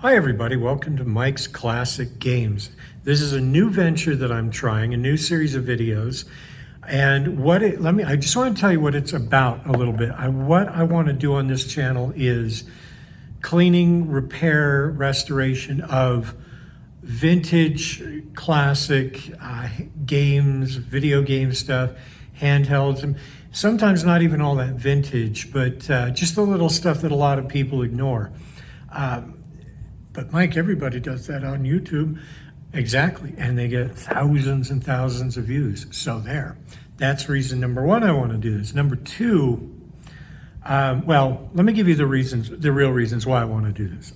Hi everybody, welcome to Mike's Classic Games. This is a new venture that I'm trying, a new series of videos. And I just want to tell you what it's about a little bit. What I want to do on this channel is cleaning, repair, restoration of vintage, classic games, video game stuff, handhelds, and sometimes not even all that vintage, but just the little stuff that a lot of people ignore. But Mike, everybody does that on YouTube. Exactly, and they get thousands and thousands of views. So there, that's reason number one I want to do this. Number two, well, let me give you the real reasons why I want to do this.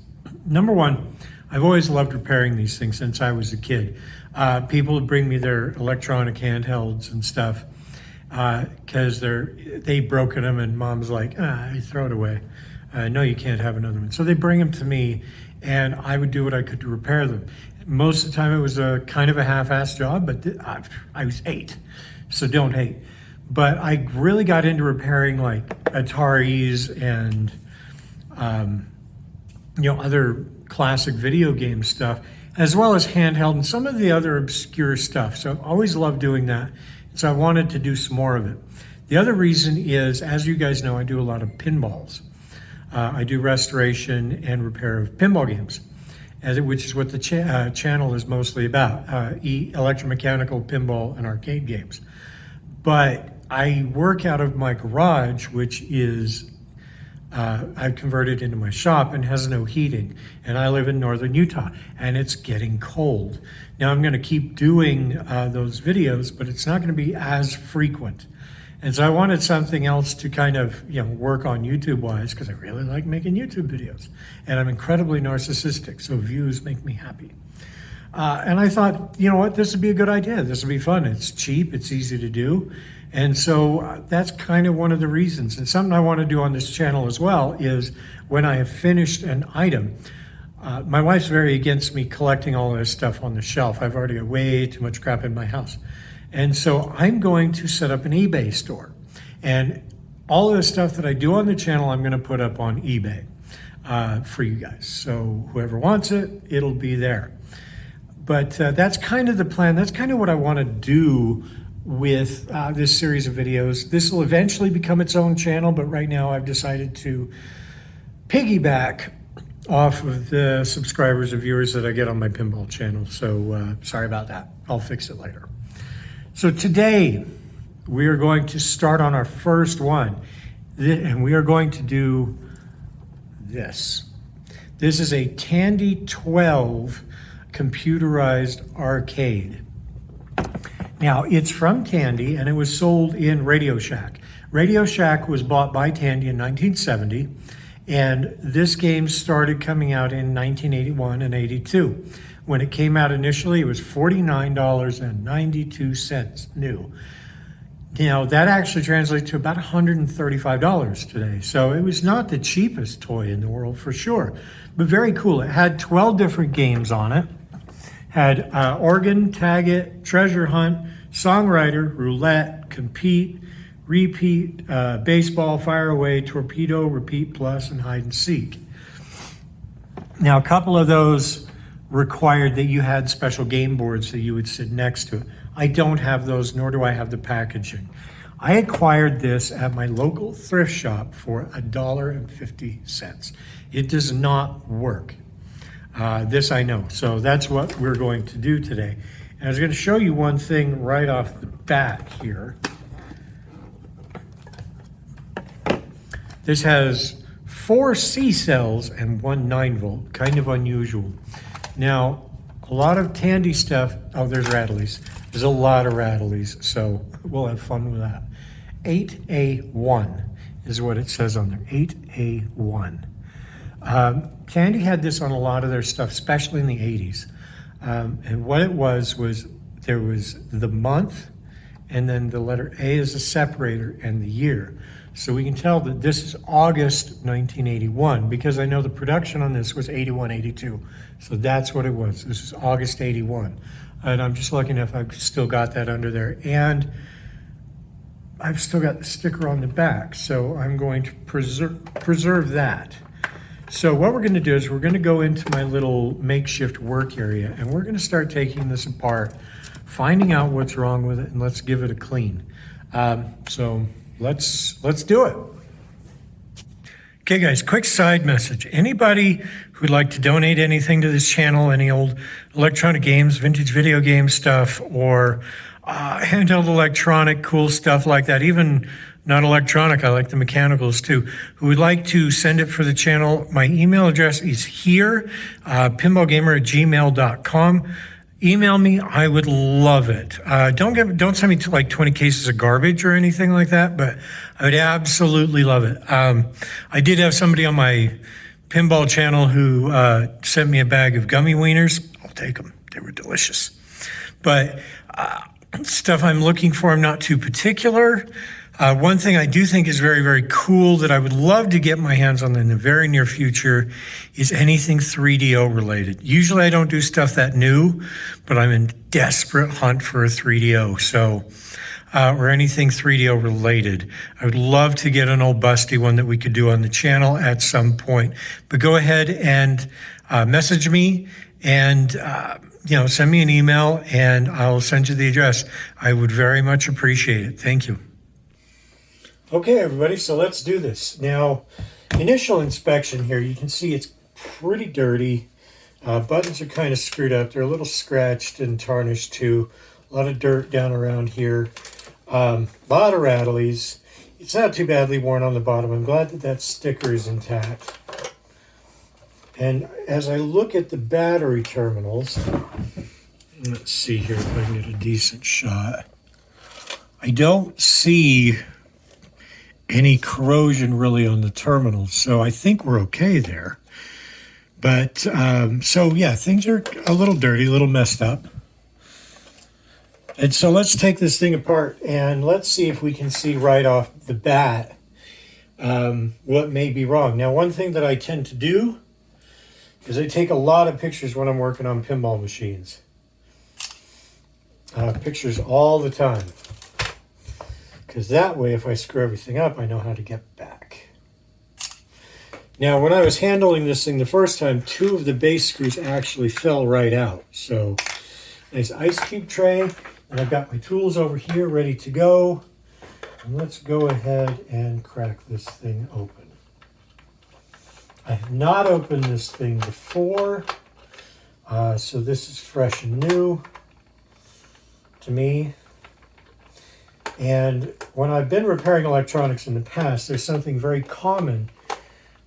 Number one, I've always loved repairing these things since I was a kid. People would bring me their electronic handhelds and stuff because they'd broken them, and mom's like, throw it away. No, you can't have another one. So they bring them to me, and I would do what I could to repair them. Most of the time it was a kind of a half-assed job, but I was 8, so don't hate. But I really got into repairing like Ataris and other classic video game stuff, as well as handheld and some of the other obscure stuff. So I've always loved doing that. So I wanted to do some more of it. The other reason is, as you guys know, I do a lot of pinballs. I do restoration and repair of pinball games, which is what the channel is mostly about, electromechanical pinball and arcade games. But I work out of my garage, which is, I've converted into my shop and has no heating. And I live in northern Utah, and it's getting cold. Now I'm gonna keep doing those videos, but it's not gonna be as frequent. And so I wanted something else to kind of work on YouTube-wise, because I really like making YouTube videos. And I'm incredibly narcissistic, so views make me happy. And I thought, you know what, this would be a good idea. This would be fun. It's cheap, it's easy to do. And so that's kind of one of the reasons. And something I want to do on this channel as well is when I have finished an item, my wife's very against me collecting all this stuff on the shelf. I've already got way too much crap in my house. And so I'm going to set up an eBay store. And all of the stuff that I do on the channel, I'm going to put up on eBay for you guys. So whoever wants it, it'll be there. But that's kind of the plan. That's kind of what I want to do with this series of videos. This will eventually become its own channel, but right now I've decided to piggyback off of the subscribers and viewers that I get on my pinball channel. So sorry about that. I'll fix it later. So today we are going to start on our first one, and we are going to do this. This is a Tandy 12 Computerized Arcade. Now, it's from Tandy, and it was sold in Radio Shack. Radio Shack was bought by Tandy in 1970, and this game started coming out in 1981 and 82. When it came out initially, it was $49.92 new. Now, that actually translates to about $135 today. So it was not the cheapest toy in the world for sure, but very cool. It had 12 different games on it. Had Organ, Tag It, Treasure Hunt, Songwriter, Roulette, Compete, Repeat, Baseball, Fire Away, Torpedo, Repeat Plus, and Hide and Seek. Now, a couple of those required that you had special game boards that you would sit next to it. I don't have those, nor do I have the packaging. I acquired this at my local thrift shop for $1.50. It does not work. This I know, so that's what we're going to do today. And I was going to show you one thing right off the bat here. This has 4 C cells and 1 9-volt, kind of unusual. Now, a lot of Tandy stuff, oh, there's Rattleys. There's a lot of Rattleys, so we'll have fun with that. 8A1 is what it says on there, 8A1. Tandy had this on a lot of their stuff, especially in the 80s. And what it was there was the month, and then the letter A is a separator, and the year. So we can tell that this is August 1981, because I know the production on this was 81, 82. So that's what it was. This is August 81. And I'm just lucky enough I've still got that under there. And I've still got the sticker on the back. So I'm going to preserve that. So what we're going to do is we're going to go into my little makeshift work area, and we're going to start taking this apart, finding out what's wrong with it, and let's give it a clean. So let's do it. Okay guys, quick side message. Anybody who'd like to donate anything to this channel, any old electronic games, vintage video game stuff, or handheld electronic cool stuff like that, even not electronic, I like the mechanicals too, who would like to send it for the channel, my email address is here, pinballgamer@gmail.com. Email me, I would love it. Don't send me to like 20 cases of garbage or anything like that, but I would absolutely love it. I did have somebody on my pinball channel who sent me a bag of gummy wieners. I'll take them. They were delicious. But stuff I'm looking for, I'm not too particular. One thing I do think is very, very cool that I would love to get my hands on in the very near future is anything 3DO related. Usually I don't do stuff that new, but I'm in desperate hunt for a 3DO. So, or anything 3DO related. I would love to get an old busty one that we could do on the channel at some point. But go ahead and message me and send me an email and I'll send you the address. I would very much appreciate it. Thank you. Okay, everybody, so let's do this. Now, initial inspection here, you can see it's pretty dirty. Buttons are kind of screwed up. They're a little scratched and tarnished too. A lot of dirt down around here. A lot of rattlies. It's not too badly worn on the bottom. I'm glad that that sticker is intact. And as I look at the battery terminals, let's see here if I can get a decent shot. I don't see any corrosion really on the terminals, so I think we're okay there. But so yeah, things are a little dirty, a little messed up. And so let's take this thing apart and let's see if we can see right off the bat what may be wrong. Now, one thing that I tend to do is I take a lot of pictures when I'm working on pinball machines. Pictures all the time. Because that way, if I screw everything up, I know how to get back. Now, when I was handling this thing the first time, 2 of the base screws actually fell right out. So, nice ice cube tray, and I've got my tools over here ready to go. And let's go ahead and crack this thing open. I have not opened this thing before, so this is fresh and new to me. And when I've been repairing electronics in the past, there's something very common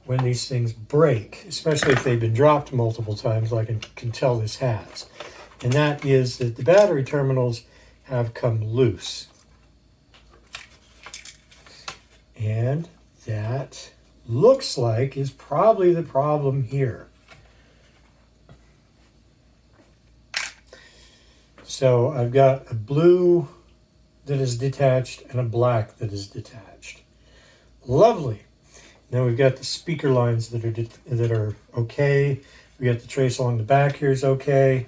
when these things break, especially if they've been dropped multiple times, like I can tell this has. And that is that the battery terminals have come loose. And that looks like is probably the problem here. So I've got a blue that is detached and a black that is detached. Lovely. Now we've got the speaker lines that are okay. We got the trace along the back here is okay.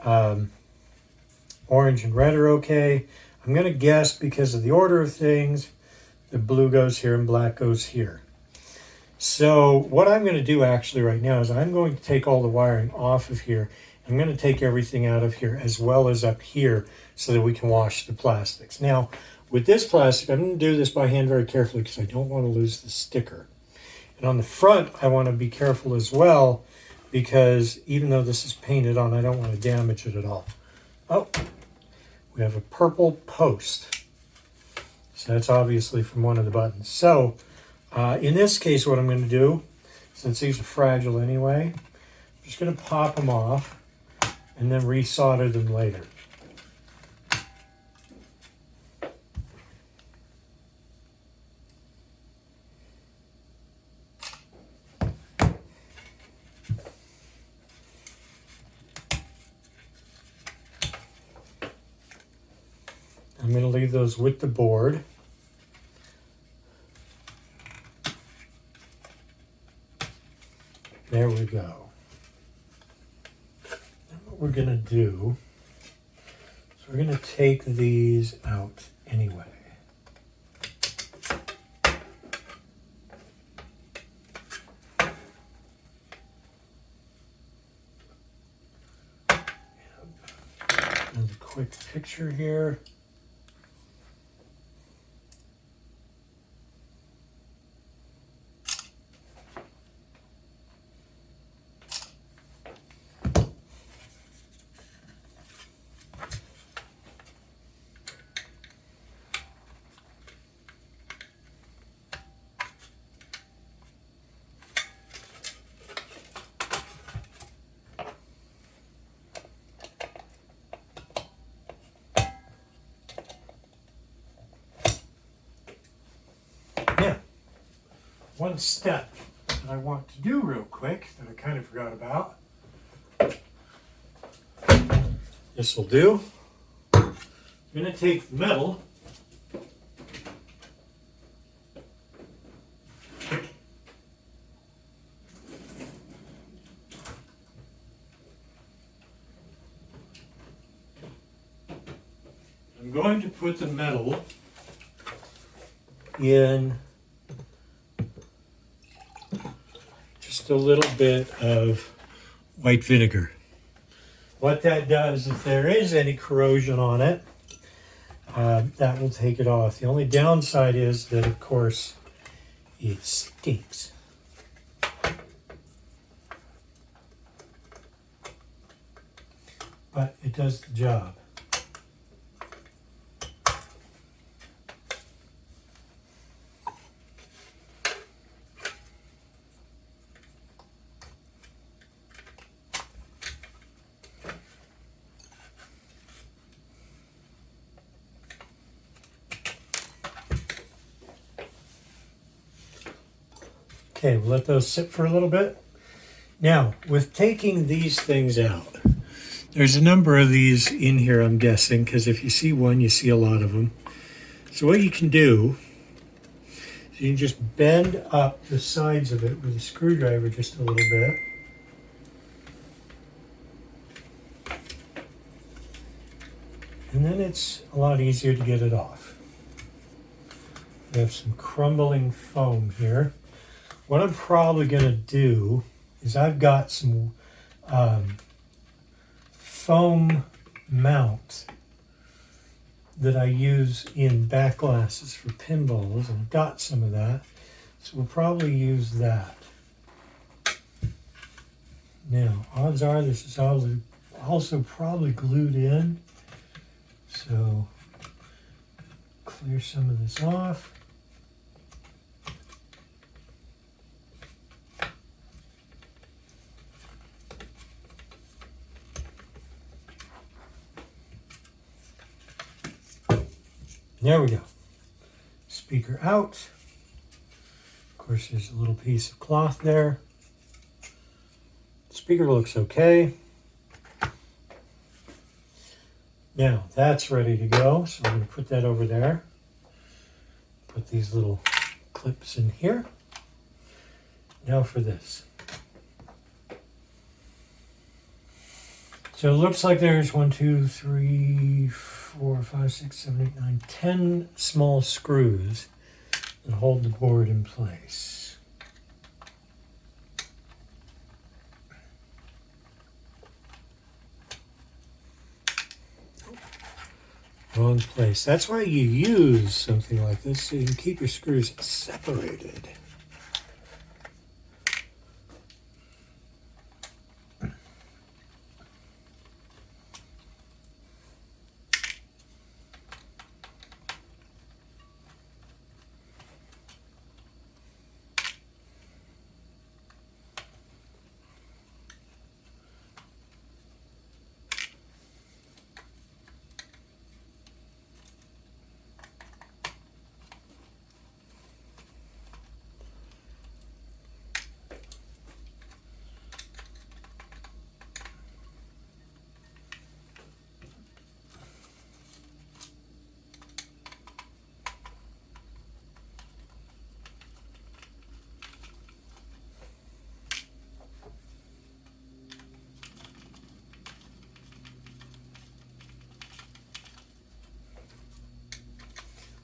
Orange and red are okay. I'm going to guess because of the order of things, the blue goes here and black goes here. So what I'm going to do actually right now is I'm going to take all the wiring off of here. I'm going to take everything out of here as well as up here so that we can wash the plastics. Now, with this plastic, I'm going to do this by hand very carefully because I don't want to lose the sticker. And on the front, I want to be careful as well because even though this is painted on, I don't want to damage it at all. Oh, we have a purple post. So that's obviously from one of the buttons. So in this case, what I'm going to do, since these are fragile anyway, I'm just going to pop them off and then resolder them later. I'm going to leave those with the board. There we go. And what we're going to do is we're going to take these out anyway. quick picture here. One step that I want to do real quick that I kind of forgot about. This will do. I'm going to take the metal. I'm going to put the metal in just a little bit of white vinegar. What that does, if there is any corrosion on it, that will take it off. The only downside is that, of course, it stinks. But it does the job. Okay, we'll let those sit for a little bit. Now, with taking these things out, there's a number of these in here, I'm guessing, because if you see one, you see a lot of them. So what you can do is you can just bend up the sides of it with a screwdriver just a little bit. And then it's a lot easier to get it off. We have some crumbling foam here. What I'm probably going to do is I've got some foam mount that I use in back glasses for pinballs, and I've got some of that, so we'll probably use that. Now, odds are this is also probably glued in, so clear some of this off. There we go. Speaker out. Of course, there's a little piece of cloth there. Speaker looks okay. Now, that's ready to go, so I'm going to put that over there. Put these little clips in here. Now for this. So it looks like there's 1, 2, 3, 4, 5, 6, 7, 8, 9, 10 small screws that hold the board in place. Wrong place. That's why you use something like this, so you can keep your screws separated.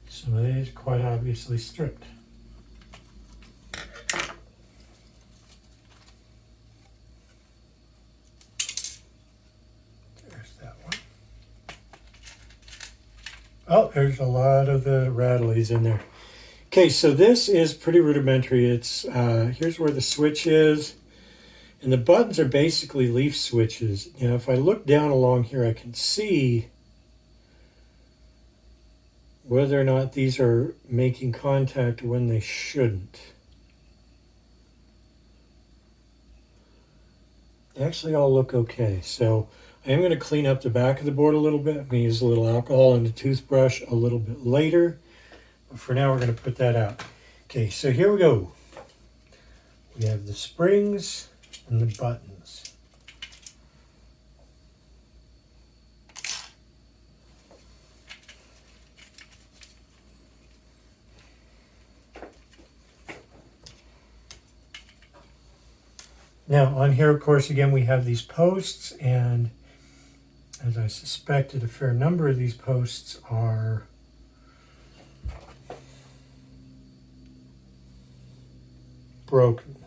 Some of these quite obviously stripped. There's that one. Oh, there's a lot of the rattlies in there. Okay, so this is pretty rudimentary. It's here's where the switch is, and the buttons are basically leaf switches. Now, if I look down along here, I can see whether or not these are making contact when they shouldn't. They actually all look okay. So I am going to clean up the back of the board a little bit. I'm going to use a little alcohol and a toothbrush a little bit later. But for now, we're going to put that out. Okay, so here we go. We have the springs and the buttons. Now, on here, of course, again, we have these posts, and as I suspected, a fair number of these posts are broken.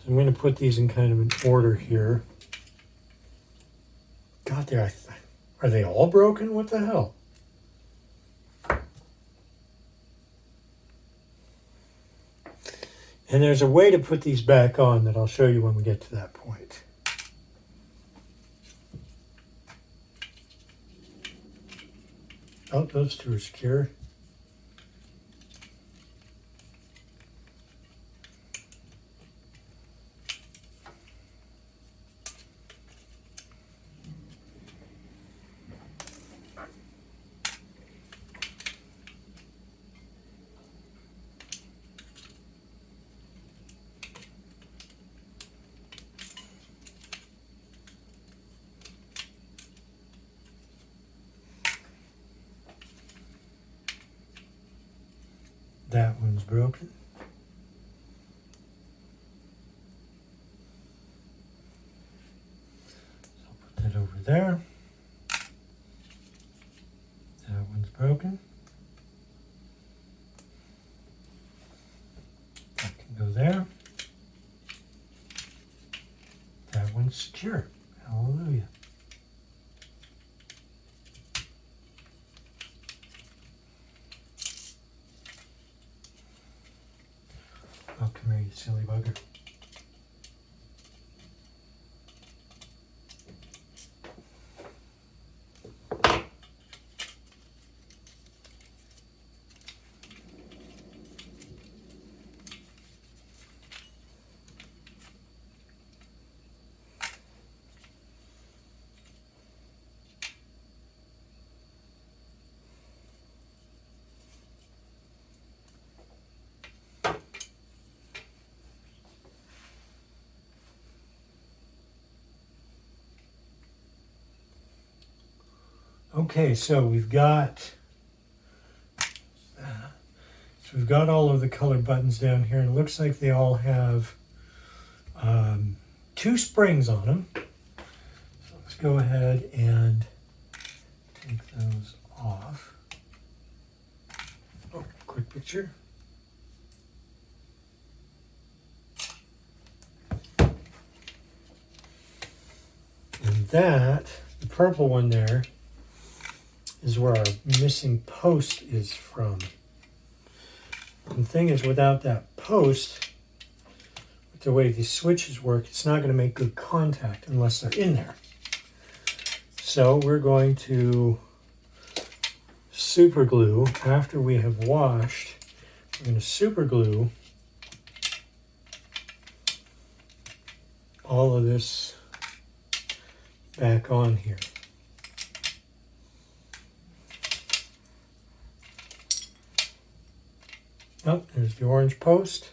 I'm going to put these in kind of an order here. God, are they all broken? What the hell? And there's a way to put these back on that I'll show you when we get to that point. Oh, those two are secure. That one's broken. So I'll put that over there. That one's broken. That can go there. That one's secure. Hallelujah. Oh, come here, you silly bugger. Okay, so we've got all of the color buttons down here, and it looks like they all have 2 springs on them. So let's go ahead and take those off. Oh, quick picture. And that, the purple one there, is where our missing post is from. And the thing is, without that post, with the way these switches work, it's not going to make good contact unless they're in there. So we're going to super glue, after we have washed, we're going to super glue all of this back on here. Oh, there's the orange post.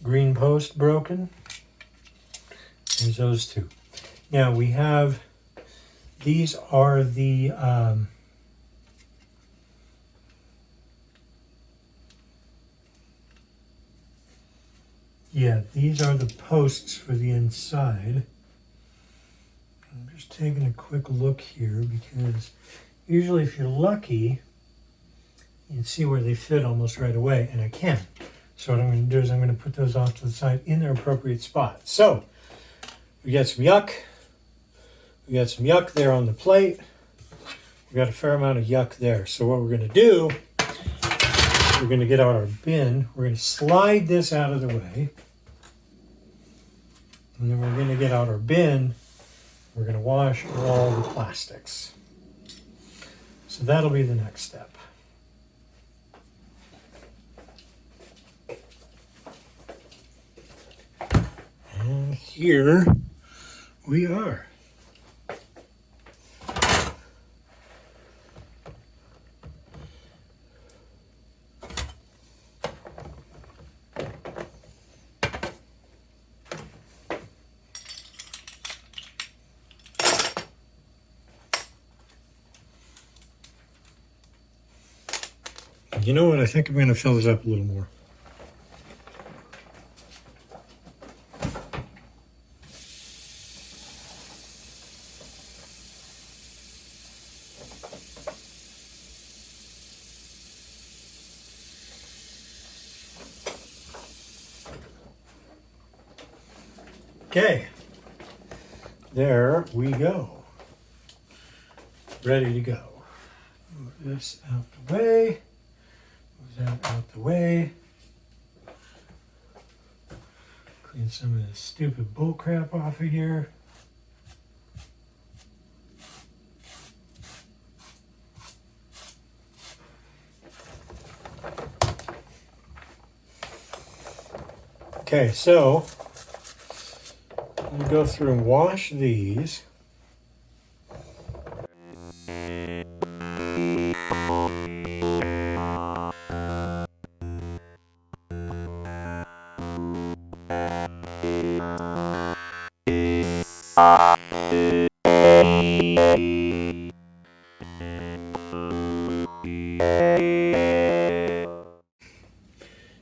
Green post broken. There's those 2. Now we have, these are the Yeah, these are the posts for the inside. I'm just taking a quick look here because usually if you're lucky, you can see where they fit almost right away, and I can. So what I'm going to do is I'm going to put those off to the side in their appropriate spot. So we got some yuck. We got some yuck there on the plate. We got a fair amount of yuck there. So what we're going to do, we're going to get out our bin. We're going to slide this out of the way. And then we're going to get out our bin. We're going to wash all the plastics. So that'll be the next step. And here we are. You know what? I think I'm going to fill this up a little more. Okay, there we go. Ready to go. Move this out the way. Move that out the way. Clean some of this stupid bull crap off of here. Okay, so I'm going to go through and wash these.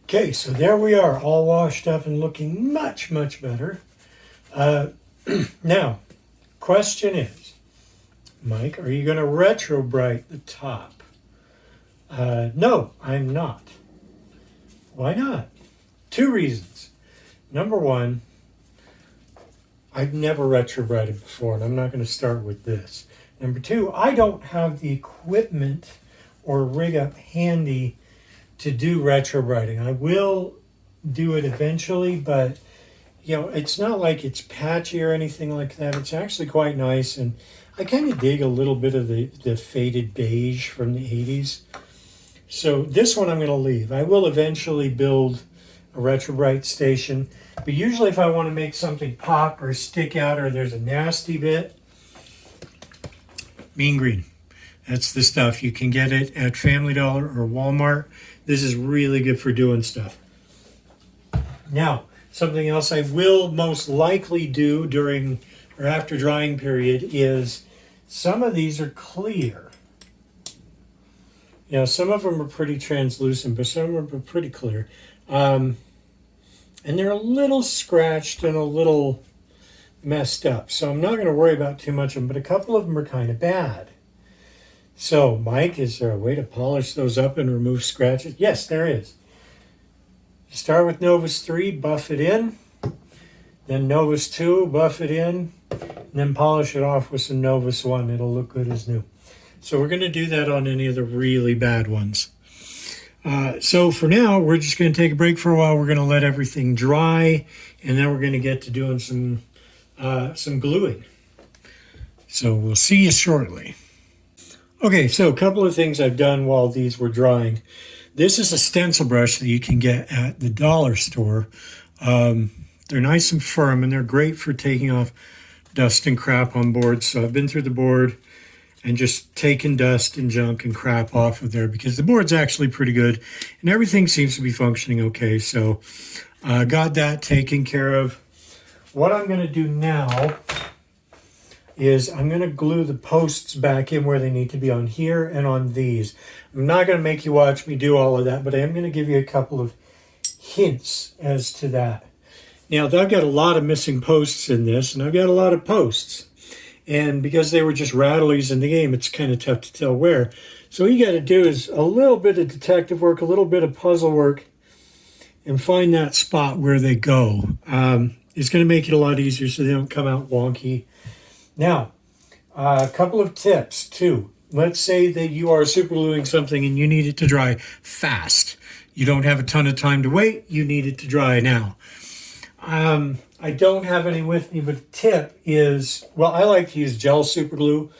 Okay, so there we are, all washed up and looking much, much better. Now, question is, Mike, are you going to retro bright the top? No, I'm not. Why not? Two reasons. Number one, I've never retro brighted before, and I'm not going to start with this. Number two, I don't have the equipment or rig up handy to do retro brighting. I will do it eventually, but you know, it's not like it's patchy or anything like that. It's actually quite nice, and I kind of dig a little bit of the faded beige from the 80s. So this one I'm going to leave. I will eventually build a retro bright station, but usually if I want to make something pop or stick out or there's a nasty bit, mean green. That's the stuff. You can get it at Family Dollar or Walmart. This is really good for doing stuff. Now, something else I will most likely do during or after drying period is some of these are clear. You know, some of them are pretty translucent, but some of them are pretty clear. And they're a little scratched and a little messed up. So I'm not going to worry about too much of them, but a couple of them are kind of bad. So, Mike, is there a way to polish those up and remove scratches? Yes, there is. You start with Novus 3, buff it in. Then Novus 2, buff it in. And then polish it off with some Novus 1. It'll look good as new. So we're going to do that on any of the really bad ones. So for now, we're just going to take a break for a while. We're going to let everything dry. And then we're going to get to doing some gluing. So we'll see you shortly. Okay, so a couple of things I've done while these were drying. This is a stencil brush that you can get at the dollar store. They're nice and firm, and they're great for taking off dust and crap on boards. So I've been through the board and just taken dust and junk and crap off of there because the board's actually pretty good, and everything seems to be functioning okay. So got that taken care of. What I'm going to do now is I'm going to glue the posts back in where they need to be on here and on these. I'm not going to make you watch me do all of that, but I am going to give you a couple of hints as to that. Now, I've got a lot of missing posts in this, and I've got a lot of posts. And because they were just rattlies in the game, it's kind of tough to tell where. So what you got to do is a little bit of detective work, a little bit of puzzle work, and find that spot where they go. It's going to make it a lot easier so they don't come out wonky. Now, a couple of tips too. Let's say that you are supergluing something and you need it to dry fast. You don't have a ton of time to wait. You need it to dry now. I don't have any with me, but the tip is, well, I like to use gel super glue.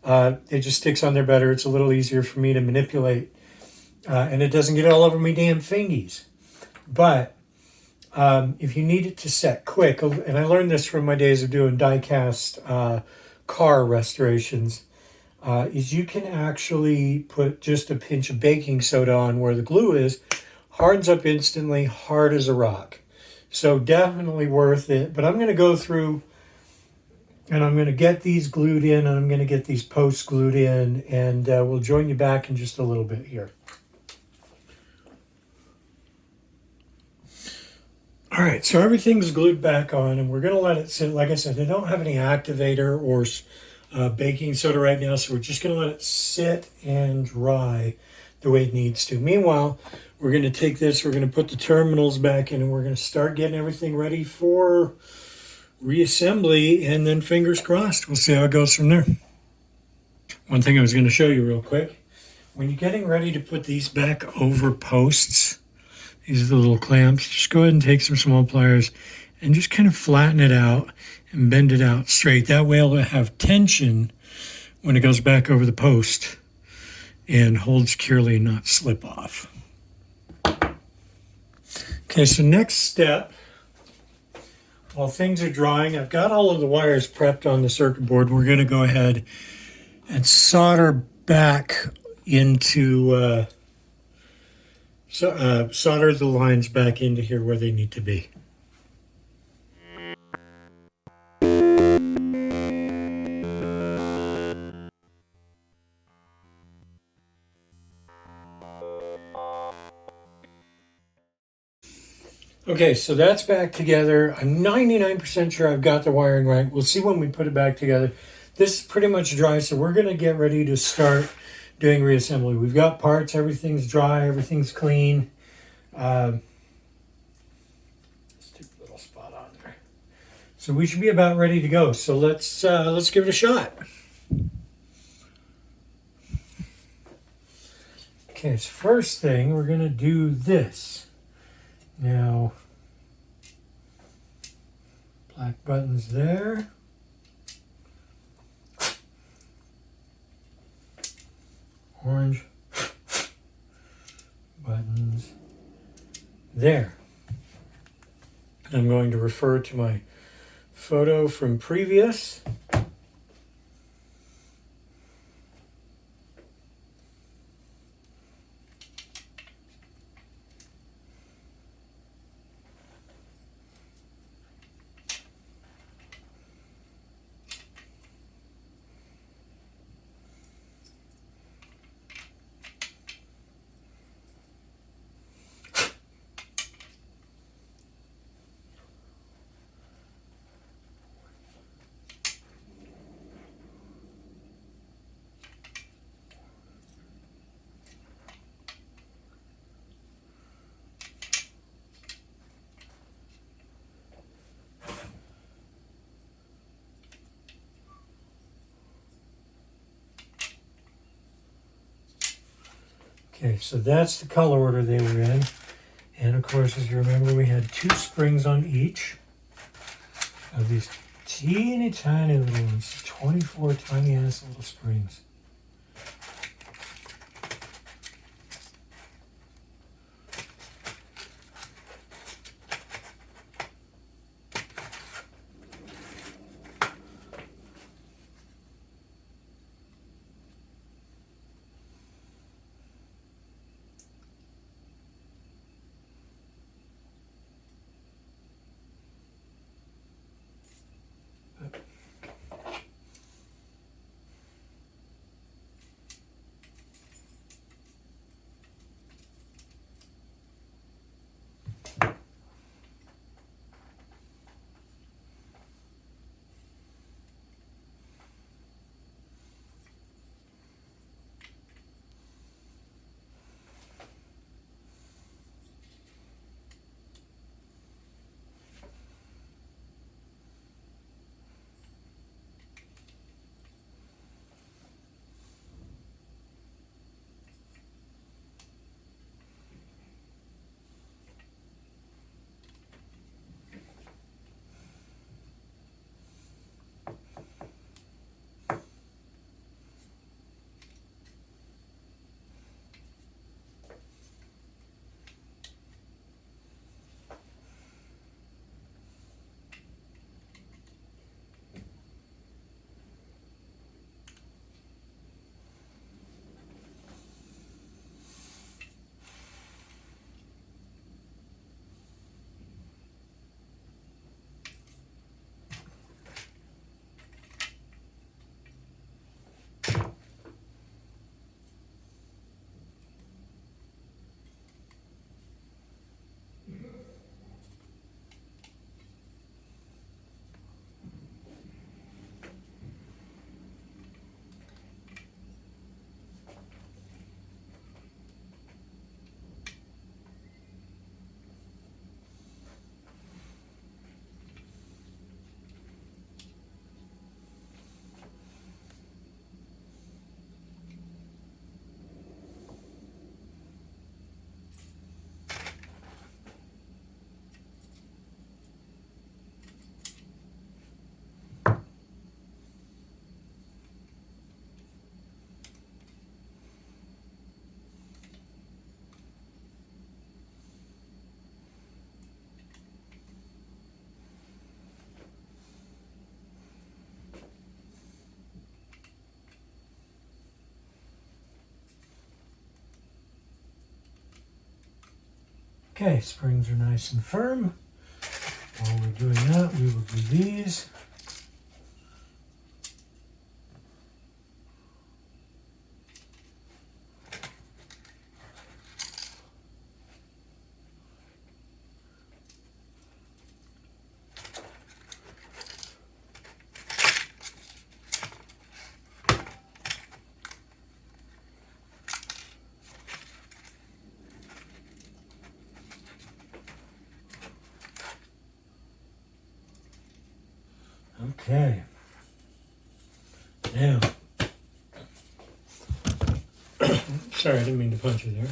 It just sticks on there better. It's a little easier for me to manipulate. And it doesn't get all over me damn fingies. But if you need it to set quick, and I learned this from my days of doing die-cast car restorations, is you can actually put just a pinch of baking soda on where the glue is, hardens up instantly, hard as a rock. So definitely worth it. But I'm going to go through and I'm going to get these glued in and I'm going to get these posts glued in, and we'll join you back in just a little bit here. All right, so everything's glued back on and we're going to let it sit. Like I said, I don't have any activator or baking soda right now, so we're just going to let it sit and dry the way it needs to. Meanwhile, we're going to take this, we're going to put the terminals back in, and we're going to start getting everything ready for reassembly, and then fingers crossed, we'll see how it goes from there. One thing I was going to show you real quick, when you're getting ready to put these back over posts, these are the little clamps, just go ahead and take some small pliers and just kind of flatten it out and bend it out straight. That way it'll have tension when it goes back over the post and hold securely and not slip off. Okay, so next step, while things are drying, I've got all of the wires prepped on the circuit board. We're going to go ahead and solder back into, solder the lines back into here where they need to be. Okay, so that's back together. I'm 99% sure I've got the wiring right. We'll see when we put it back together. This is pretty much dry, so we're going to get ready to start doing reassembly. We've got parts, everything's dry, everything's clean. Let's take a little spot on there. So we should be about ready to go. So let's give it a shot. Okay, so first thing, we're going to do this. Now, black buttons there. Orange buttons there. I'm going to refer to my photo from previous. Okay, so that's the color order they were in. And of course, as you remember, we had 2 springs on each of these teeny tiny little ones, 24 tiny ass little springs. Okay, springs are nice and firm. While we're doing that, we will do these. Okay. Now, sorry, I didn't mean to punch you there.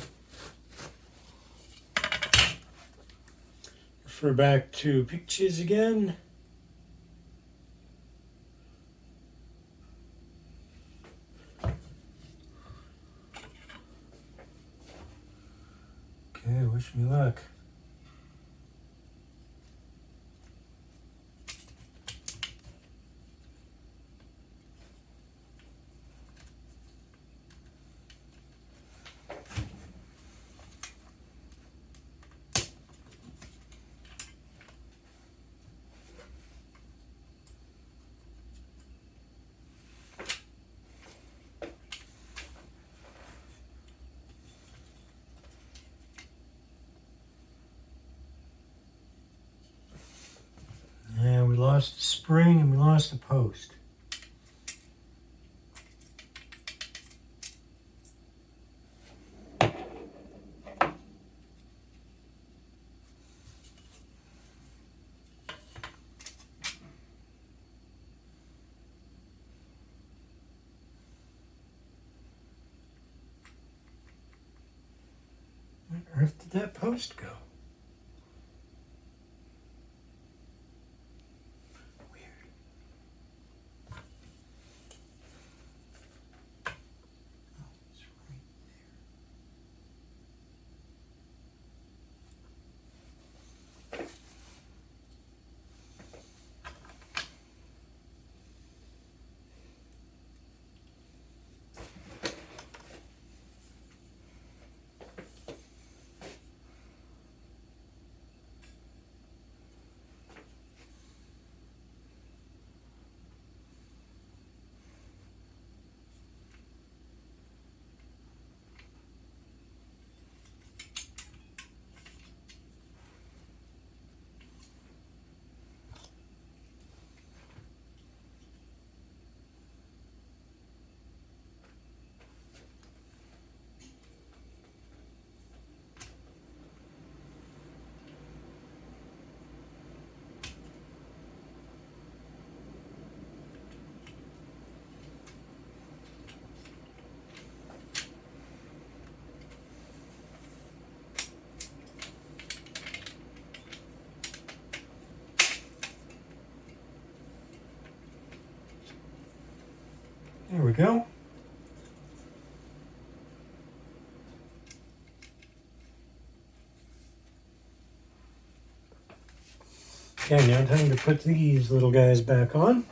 Refer back to pictures again. Okay, wish me luck. And we lost the spring and we lost the post. Where on earth did that post go? There we go. Okay, now time to put these little guys back on.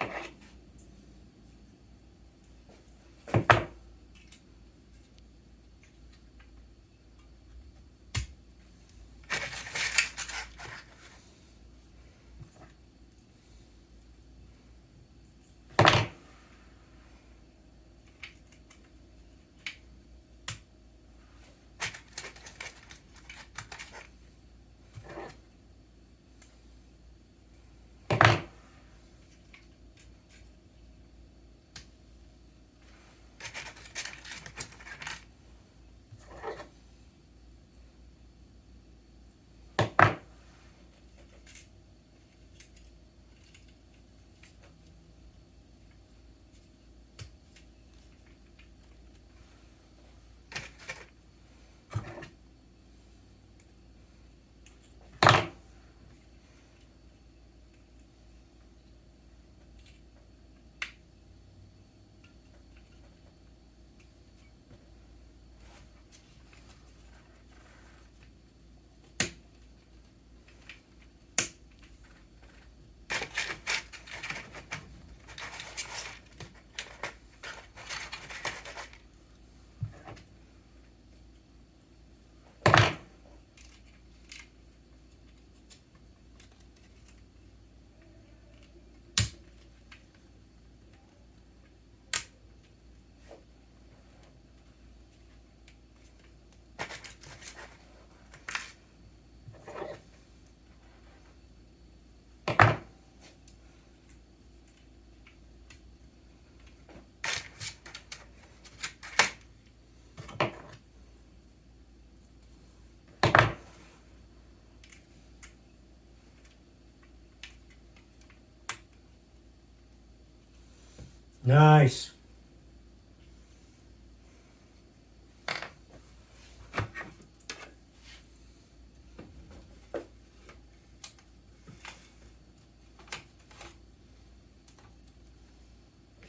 Nice.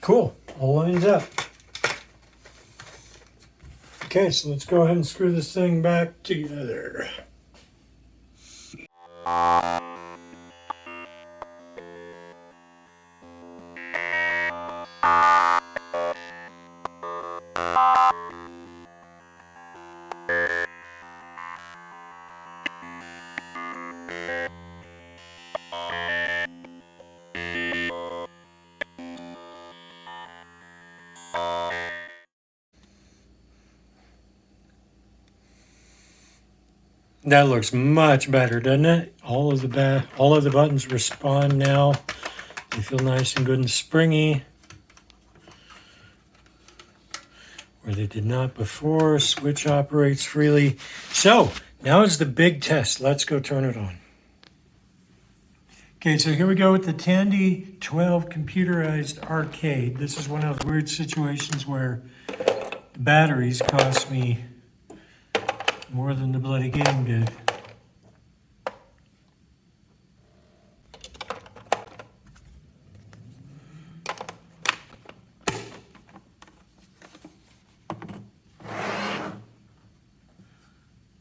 Cool, all lines up. Okay, so let's go ahead and screw this thing back together. That looks much better, doesn't it? All of the buttons respond now. They feel nice and good and springy, where they did not before. Switch operates freely. So now is the big test. Let's go turn it on. Okay, so here we go with the Tandy 12 Computerized Arcade. This is one of those weird situations where the batteries cost me more than the bloody game did.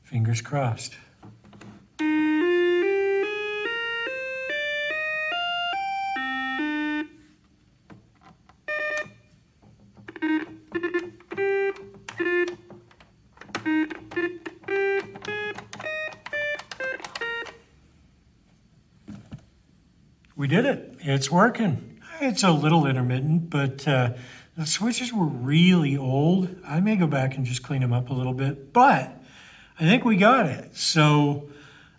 Fingers crossed. We did it. It's working. It's a little intermittent, but the switches were really old. I may go back and just clean them up a little bit, but I think we got it. So,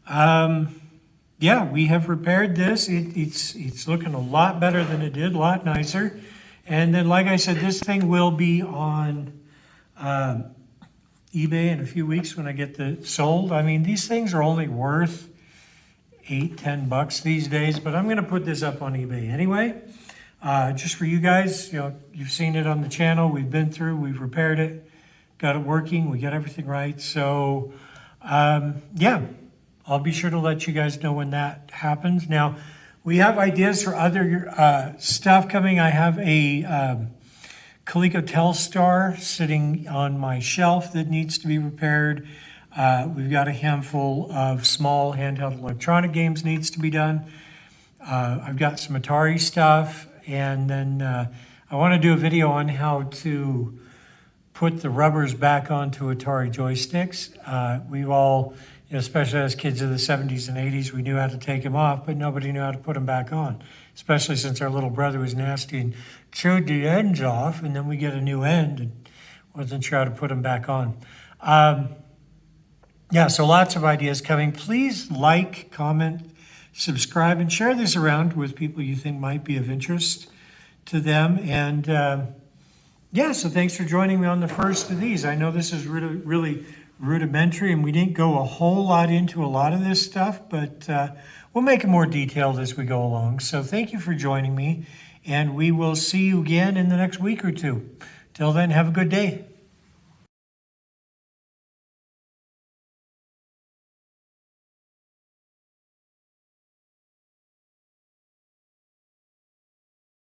yeah, we have repaired this. It's looking a lot better than it did, a lot nicer. And then, like I said, this thing will be on eBay in a few weeks when I get it sold. I mean, these things are only worth $8-10 these days, but I'm going to put this up on eBay anyway, just for you guys. You know, you've seen it on the channel. We've been through, we've repaired it, got it working, we got everything right. So yeah, I'll be sure to let you guys know when that happens. Now, we have ideas for other stuff coming. I have a Coleco Telstar sitting on my shelf that needs to be repaired. We've got a handful of small handheld electronic games needs to be done. I've got some Atari stuff, and then I want to do a video on how to put the rubbers back onto Atari joysticks. We've all, you know, especially as kids of the 70s and 80s, we knew how to take them off, but nobody knew how to put them back on, especially since our little brother was nasty and chewed the ends off, and then we get a new end and wasn't sure how to put them back on. Yeah, so lots of ideas coming. Please like, comment, subscribe, and share this around with people you think might be of interest to them. And yeah, so thanks for joining me on the first of these. I know this is really rudimentary, and we didn't go a whole lot into a lot of this stuff, but we'll make it more detailed as we go along. So thank you for joining me, and we will see you again in the next week or two. Till then, have a good day.